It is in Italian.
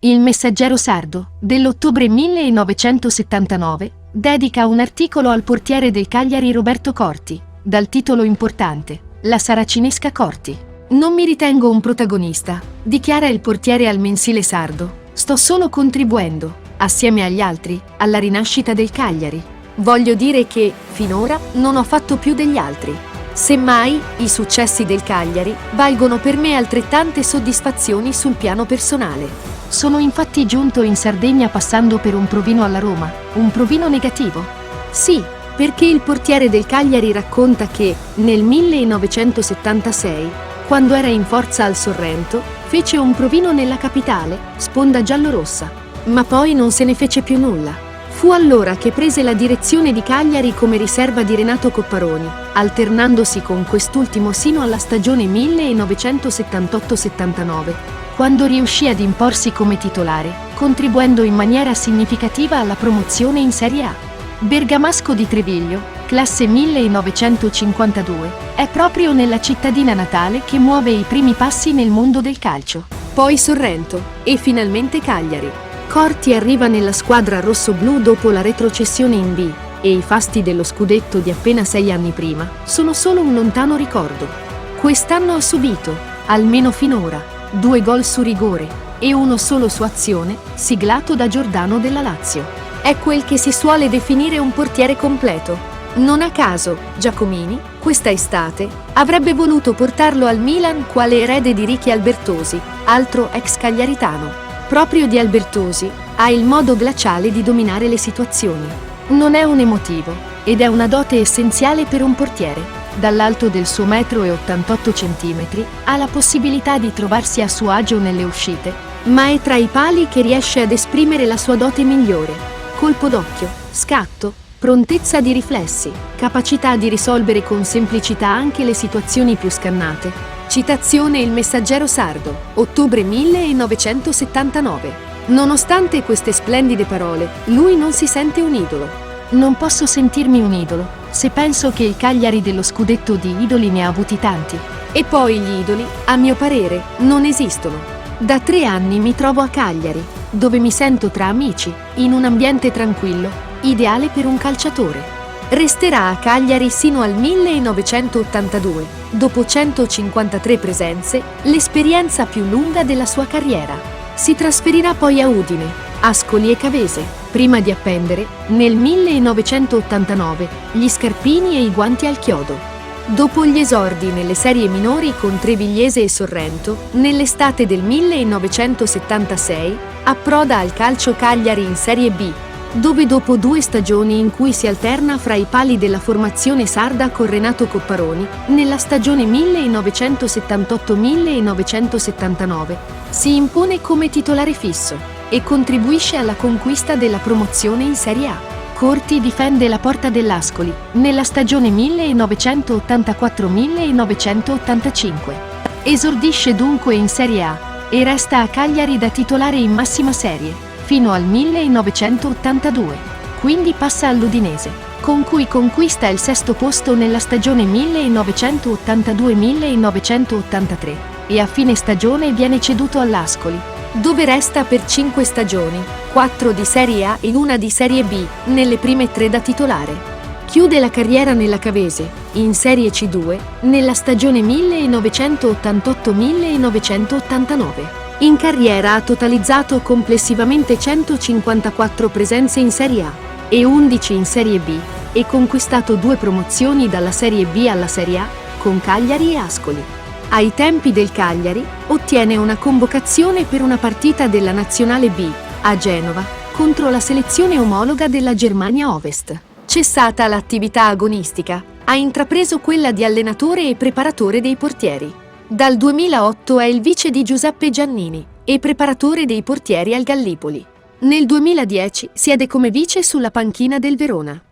Il Messaggero Sardo, dell'ottobre 1979, dedica un articolo al portiere del Cagliari Roberto Corti, dal titolo importante: La saracinesca Corti. Non mi ritengo un protagonista, dichiara il portiere al mensile sardo. Sto solo contribuendo, assieme agli altri, alla rinascita del Cagliari. Voglio dire che, finora, non ho fatto più degli altri. Semmai, i successi del Cagliari valgono per me altrettante soddisfazioni sul piano personale. Sono infatti giunto in Sardegna passando per un provino alla Roma, un provino negativo. Sì, perché il portiere del Cagliari racconta che, nel 1976, quando era in forza al Sorrento, fece un provino nella capitale, sponda giallorossa. Ma poi non se ne fece più nulla. Fu allora che prese la direzione di Cagliari come riserva di Renato Copparoni, alternandosi con quest'ultimo sino alla stagione 1978-79, quando riuscì ad imporsi come titolare, contribuendo in maniera significativa alla promozione in Serie A. Bergamasco di Treviglio, classe 1952, è proprio nella cittadina natale che muove i primi passi nel mondo del calcio. Poi Sorrento, e finalmente Cagliari. Corti arriva nella squadra rossoblù dopo la retrocessione in B, e i fasti dello scudetto di appena 6 anni prima sono solo un lontano ricordo. Quest'anno ha subito, almeno finora, 2 gol su rigore, e uno solo su azione, siglato da Giordano della Lazio. È quel che si suole definire un portiere completo. Non a caso, Giacomini, questa estate, avrebbe voluto portarlo al Milan quale erede di Ricky Albertosi, altro ex cagliaritano. Proprio di Albertosi ha il modo glaciale di dominare le situazioni. Non è un emotivo, ed è una dote essenziale per un portiere. Dall'alto del suo 1,88 m ha la possibilità di trovarsi a suo agio nelle uscite, ma è tra i pali che riesce ad esprimere la sua dote migliore: colpo d'occhio, scatto, prontezza di riflessi, capacità di risolvere con semplicità anche le situazioni più scannate. Citazione Il Messaggero Sardo, ottobre 1979. Nonostante queste splendide parole, lui non si sente un idolo. Non posso sentirmi un idolo, se penso che il Cagliari dello scudetto di idoli ne ha avuti tanti. E poi gli idoli, a mio parere, non esistono. Da 3 anni mi trovo a Cagliari, dove mi sento tra amici, in un ambiente tranquillo, ideale per un calciatore. Resterà a Cagliari sino al 1982, dopo 153 presenze, l'esperienza più lunga della sua carriera. Si trasferirà poi a Udine, Ascoli e Cavese, prima di appendere, nel 1989, gli scarpini e i guanti al chiodo. Dopo gli esordi nelle serie minori con Trevigliese e Sorrento, nell'estate del 1976, approda al Calcio Cagliari in Serie B, dove dopo 2 stagioni in cui si alterna fra i pali della formazione sarda con Renato Copparoni, nella stagione 1978-1979, si impone come titolare fisso e contribuisce alla conquista della promozione in Serie A. Corti difende la porta dell'Ascoli nella stagione 1984-1985. Esordisce dunque in Serie A e resta a Cagliari da titolare in massima serie fino al 1982. Quindi passa all'Udinese, con cui conquista il 6° posto nella stagione 1982-1983 e a fine stagione viene ceduto all'Ascoli, dove resta per 5 stagioni, 4 di Serie A e 1 di Serie B, nelle prime 3 da titolare. Chiude la carriera nella Cavese, in Serie C2, nella stagione 1988-1989. In carriera ha totalizzato complessivamente 154 presenze in Serie A e 11 in Serie B e conquistato 2 promozioni dalla Serie B alla Serie A, con Cagliari e Ascoli. Ai tempi del Cagliari, ottiene una convocazione per una partita della Nazionale B, a Genova, contro la selezione omologa della Germania Ovest. Cessata l'attività agonistica, ha intrapreso quella di allenatore e preparatore dei portieri. Dal 2008 è il vice di Giuseppe Giannini e preparatore dei portieri al Gallipoli. Nel 2010 siede come vice sulla panchina del Verona.